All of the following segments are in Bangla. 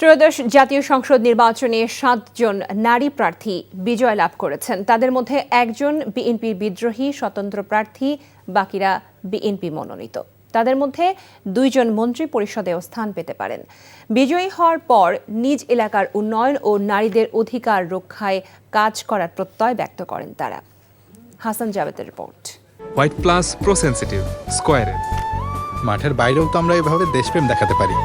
ত্রয়োদশ জাতীয় সংসদ নির্বাচনে ৭ জন নারী প্রার্থী বিজয় লাভ করেছেন। তাদের মধ্যে একজন বিএনপির বিদ্রোহী স্বতন্ত্র প্রার্থী, বাকিরা বিএনপি মনোনীত। তাদের মধ্যে ২ জন মন্ত্রী পরিষদেও স্থান পেতে পারেন। বিজয়ী হওয়ার পর নিজ এলাকার উন্নয়ন ও নারীদের অধিকার রক্ষায় কাজ করার প্রত্যয় ব্যক্ত করেন তারা। হাসান জাবেদের report. White plus pro sensitive স্কয়ারে মাঠের বাইরেও তো আমরা এভাবে দেশপ্রেম দেখাতে পারি।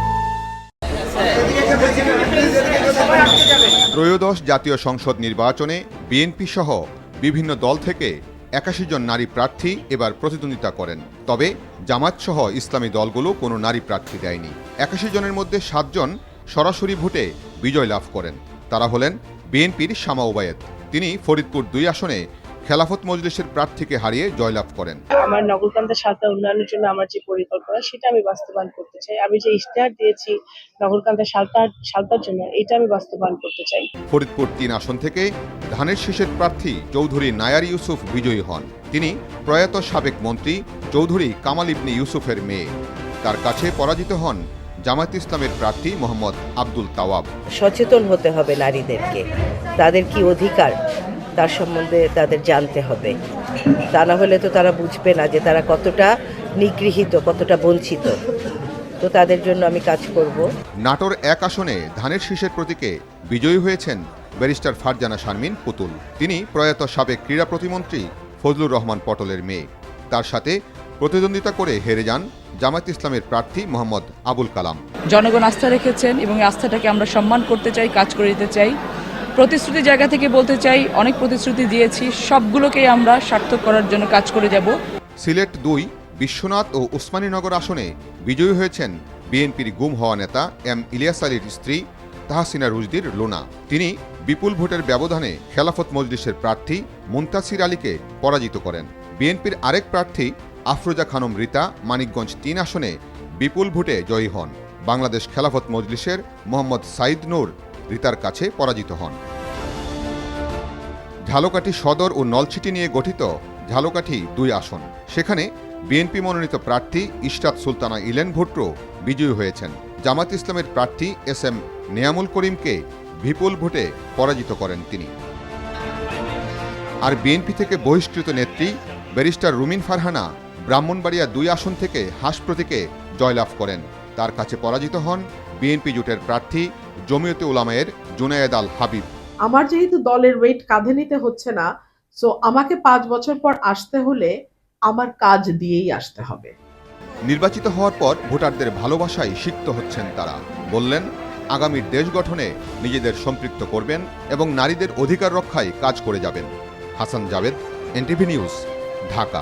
ত্রয়োদশ জাতীয় সংসদ নির্বাচনে বিএনপি সহ বিভিন্ন দল থেকে ৮১ জন নারী প্রার্থী এবার প্রতিদ্বন্দ্বিতা করেন। তবে জামাত সহ ইসলামী দলগুলো কোনো নারী প্রার্থী দেয়নি। ৮১ জনের মধ্যে ৭ জন সরাসরি ভোটে বিজয় লাভ করেন। তারা হলেন বিএনপির শামা ওবায়েদ। তিনি ফরিদপুর ২ আসনে খেলাফত মজলিসের প্রার্থীকে হারিয়ে জয়লাভ করেন। আমার নগরকান্দা সালতা উন্নয়নের জন্য আমার যে পরিকল্পনা সেটা আমি বাস্তবায়ন করতে চাই। আমি যে ইশতেহার দিয়েছি নগরকান্দা সালতার জন্য, এটা আমি বাস্তবায়ন করতে চাই। ফরিদপুর ৩ আসন থেকে ধানের শীষের প্রার্থী চৌধুরী নায়ার ইউসুফ বিজয়ী হন। তিনি প্রয়াত সাবেক মন্ত্রী চৌধুরী কামাল ইবনে ইউসুফের মেয়ে। তার কাছে পরাজিত হন জামায়াত ইসলামের প্রার্থী মোহাম্মদ আব্দুল তাওয়াব। সচেতন হতে হবে নারীদেরকে, তাদের কি অধিকার তার সম্বন্ধে তাদের জানতে হবে। তা না হলে তো তারা বুঝবে না যে তারা কতটা নিগৃহীত, কতটা বঞ্চিত। তো তাদের জন্য আমি কাজ করব। নাটোর ১ আসনে ধানের শীষের প্রতীকে বিজয়ী হয়েছেন ব্যারিস্টার ফারজানা শারমিন পুতুল। তিনি প্রয়াত সাবেক ক্রীড়া প্রতিমন্ত্রী ফজলুর রহমান পটলের মেয়ে। তার সাথে প্রতিদ্বন্দ্বিতা করে হেরে যান জামায়াত ইসলামের প্রার্থী মোহাম্মদ আবুল কালাম। জনগণ আস্থা রেখেছেন এবং এই আস্থাটাকে আমরা সম্মান করতে চাই, কাজ করে দিতে চাই। প্রতিশ্রুতির জায়গা থেকে বলতে চাই, অনেক প্রতিশ্রুতি দিয়েছি, সবগুলোকেই আমরা সার্থক করার জন্য কাজ করে যাব। সিলেট ২ বিশ্বনাথ ও উসমানীনগর আসনে বিজয়ী হয়েছেন বিএনপির গুম হওয়া নেতা এম ইলিয়াস আলীর স্ত্রী তাহসিনা রুজদির লোনা। তিনি বিপুল ভোটের ব্যবধানে খেলাফত মজলিসের প্রার্থী মুনতাসির আলীকে পরাজিত করেন। বিএনপির আরেক প্রার্থী আফরোজা খানম রীতা মানিকগঞ্জ ৩ আসনে বিপুল ভোটে জয়ী হন। বাংলাদেশ খেলাফত মজলিসের মোহাম্মদ সাইদ নূর রীতার কাছে পরাজিত হন। ঝালকাঠি সদর ও নলছিটি নিয়ে গঠিত ঝালকাঠি ২ আসন, সেখানে বিএনপি মনোনীত প্রার্থী ইশরাত সুলতানা ইলেন ভুট্টো বিজয়ী হয়েছেন। জামাত ইসলামের প্রার্থী এস এম নেয়ামুল করিমকে বিপুল ভোটে পরাজিত করেন তিনি। আর বিএনপি থেকে বহিষ্কৃত নেত্রী ব্যারিস্টার রুমিন ফারহানা ব্রাহ্মণবাড়িয়া ২ আসন থেকে হাস প্রতীকে জয়লাভ করেন। তার কাছে পরাজিত হন বিএনপি জোটের প্রার্থী জমিয়তে উলামায়ের জুনায়েদ আল হাবিব। আমার যেহেতু দলের ওয়েট কাঁধে নিতে হচ্ছে না, সো আমাকে ৫ বছর পর আসতে হলে আমার কাজ দিয়েই আসতে হবে। নির্বাচিত হওয়ার পর ভোটারদের ভালোবাসায় সিক্ত হচ্ছেন তারা। বললেন, আগামীর দেশ গঠনে নিজেদের সম্পৃক্ত করবেন এবং নারীদের অধিকার রক্ষায় কাজ করে যাবেন। Hasan Javed, NTV news, Dhaka.